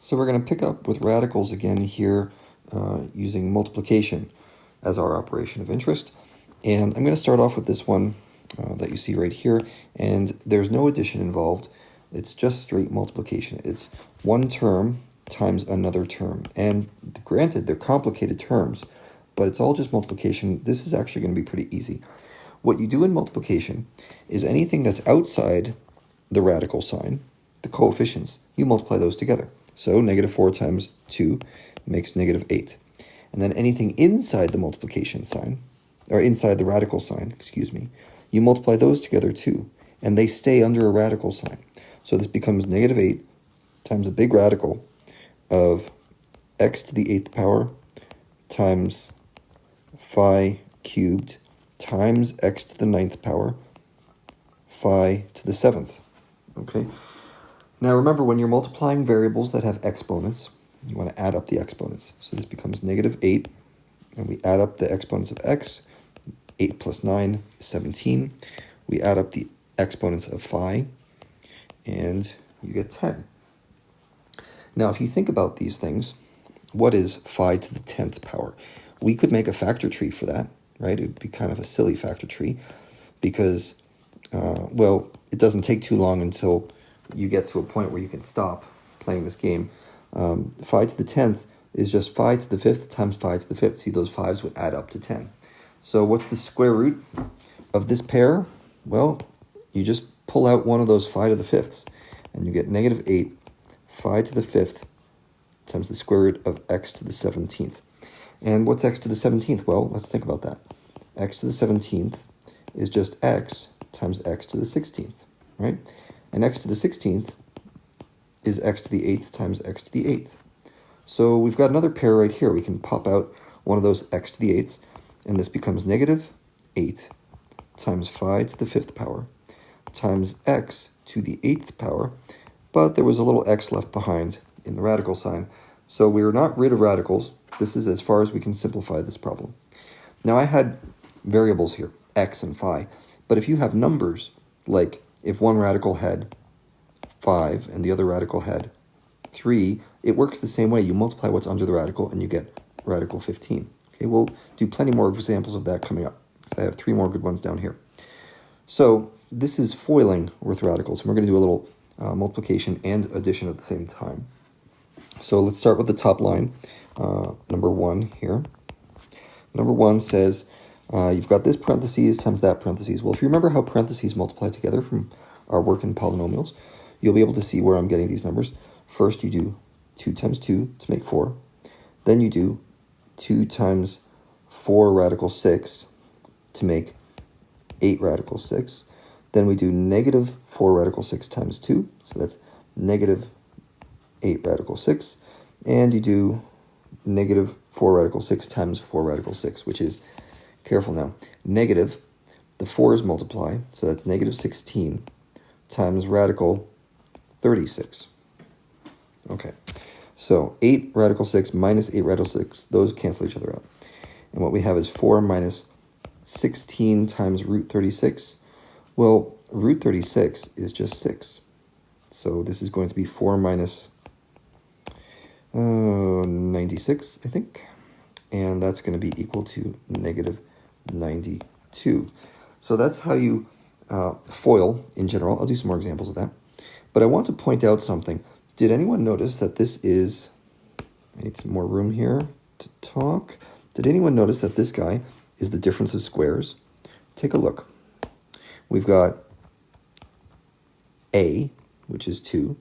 So we're going to pick up with radicals again here using multiplication as our operation of interest. And I'm going to start off with this one that you see right here. And there's no addition involved. It's just straight multiplication. It's one term times another term. And granted, they're complicated terms, but it's all just multiplication. This is actually going to be pretty easy. What you do in multiplication is anything that's outside the radical sign, the coefficients, you multiply those together. So negative 4 times 2 makes negative 8. And then anything inside the multiplication sign, or inside the radical sign, excuse me, you multiply those together too. And they stay under a radical sign. So this becomes negative 8 times a big radical of x to the 8th power times phi cubed times x to the 9th power phi to the 7th. Okay. Now remember, when you're multiplying variables that have exponents, you want to add up the exponents. So this becomes negative 8, and we add up the exponents of x. 8 plus 9 is 17. We add up the exponents of phi, and you get 10. Now, if you think about these things, what is phi to the 10th power? We could make a factor tree for that, right? It would be kind of a silly factor tree because, well, it doesn't take too long until you get to a point where you can stop playing this game. Phi to the 10th is just phi to the 5th times phi to the 5th. See, those 5s would add up to 10. So what's the square root of this pair? Well, you just pull out one of those phi to the 5ths, and you get negative 8 phi to the 5th times the square root of x to the 17th. And what's x to the 17th? Well, let's think about that. X to the 17th is just x times x to the 16th, right? And x to the 16th is x to the 8th times x to the 8th. So we've got another pair right here. We can pop out one of those x to the 8ths, and this becomes negative 8 times phi to the 5th power times x to the 8th power, but there was a little x left behind in the radical sign. So we are not rid of radicals. This is as far as we can simplify this problem. Now I had variables here, x and phi, but if you have numbers, like if one radical had 5 and the other radical had 3, it works the same way. You multiply what's under the radical and you get radical 15. Okay, we'll do plenty more examples of that coming up. I have 3 more good ones down here. So this is foiling with radicals, and we're going to do a little multiplication and addition at the same time. So let's start with the top line, number 1 here. Number 1 says you've got this parentheses times that parentheses. Well, if you remember how parentheses multiply together from our work in polynomials, you'll be able to see where I'm getting these numbers. First, you do 2 times 2 to make 4. Then you do 2 times 4 radical 6 to make 8 radical 6. Then we do negative 4 radical 6 times 2. So that's negative 8 radical 6. And you do negative 4 radical 6 times 4 radical 6, which is, careful now, negative, the 4's multiply, so that's negative 16 times radical 36. Okay, so 8 radical 6 minus 8 radical 6, those cancel each other out. And what we have is 4 minus 16 times root 36. Well, root 36 is just 6. So this is going to be 4 minus 96, I think. And that's going to be equal to negative 92. So that's how you FOIL in general. I'll do some more examples of that. But I want to point out something. Did anyone notice that this is, I need some more room here to talk. Did anyone notice that this guy is the difference of squares? Take a look. We've got A, which is 2,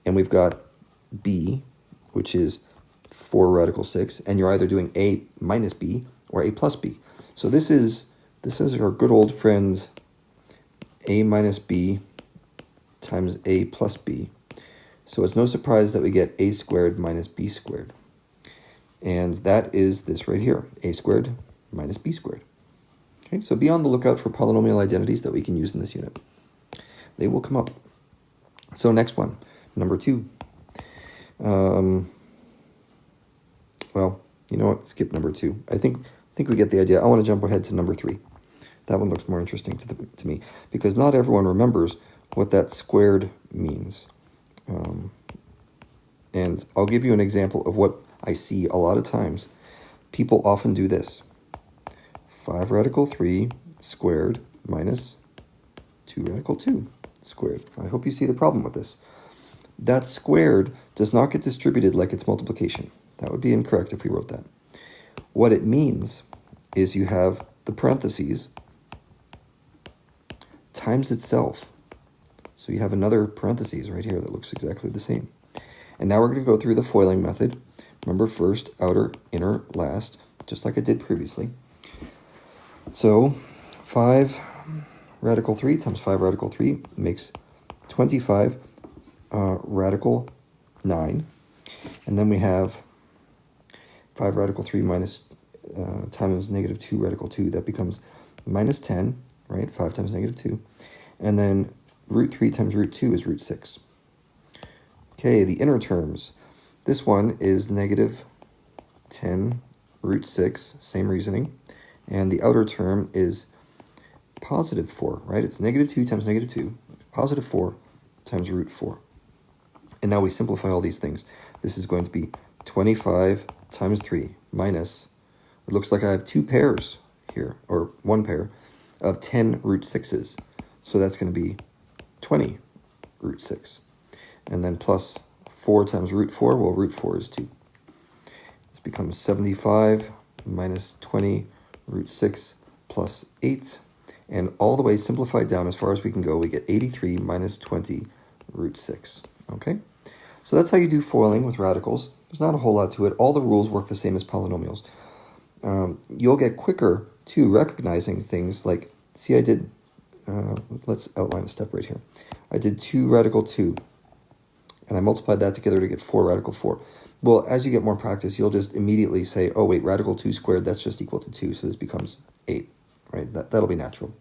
and we've got B, which is 4 radical 6, and you're either doing A minus B or A plus B. So this is our good old friend A minus B times A plus B. So it's no surprise that we get A squared minus B squared. And that is this right here, A squared minus B squared. Okay, so be on the lookout for polynomial identities that we can use in this unit. They will come up. So next one, number 2. Well, you know what? Skip number 2. I think we get the idea. I want to jump ahead to number 3. That one looks more interesting to me because not everyone remembers what that squared means. And I'll give you an example of what I see a lot of times. People often do this. 5 radical 3 squared minus 2 radical 2 squared. I hope you see the problem with this. That squared does not get distributed like it's multiplication. That would be incorrect if we wrote that. What it means is you have the parentheses times itself. So you have another parentheses right here that looks exactly the same. And now we're going to go through the foiling method. Remember, first, outer, inner, last, just like I did previously. So 5 radical 3 times 5 radical 3 makes 25 radical 9. And then we have 5 radical 3 minus times negative 2 radical 2. That becomes minus 10, right? 5 times negative 2. And then root 3 times root 2 is root 6. Okay, the inner terms. This one is negative 10 root 6, same reasoning. And the outer term is positive 4, right? It's negative 2 times negative 2, positive 4 times root 4. And now we simplify all these things. This is going to be 25 times 3 minus, it looks like I have 2 pairs here, or 1 pair, of 10 root 6's. So that's going to be 20 root 6. And then plus 4 times root 4, well, root 4 is 2. This becomes 75 minus 20 root 6 plus 8. And all the way simplified down as far as we can go, we get 83 minus 20 root 6. Okay? So that's how you do foiling with radicals. There's not a whole lot to it. All the rules work the same as polynomials. You'll get quicker to recognizing things like, see, I did, let's outline a step right here. I did 2 radical 2, and I multiplied that together to get 4 radical 4. Well, as you get more practice, you'll just immediately say, oh, wait, radical 2 squared, that's just equal to 2, so this becomes 8, right? That'll be natural.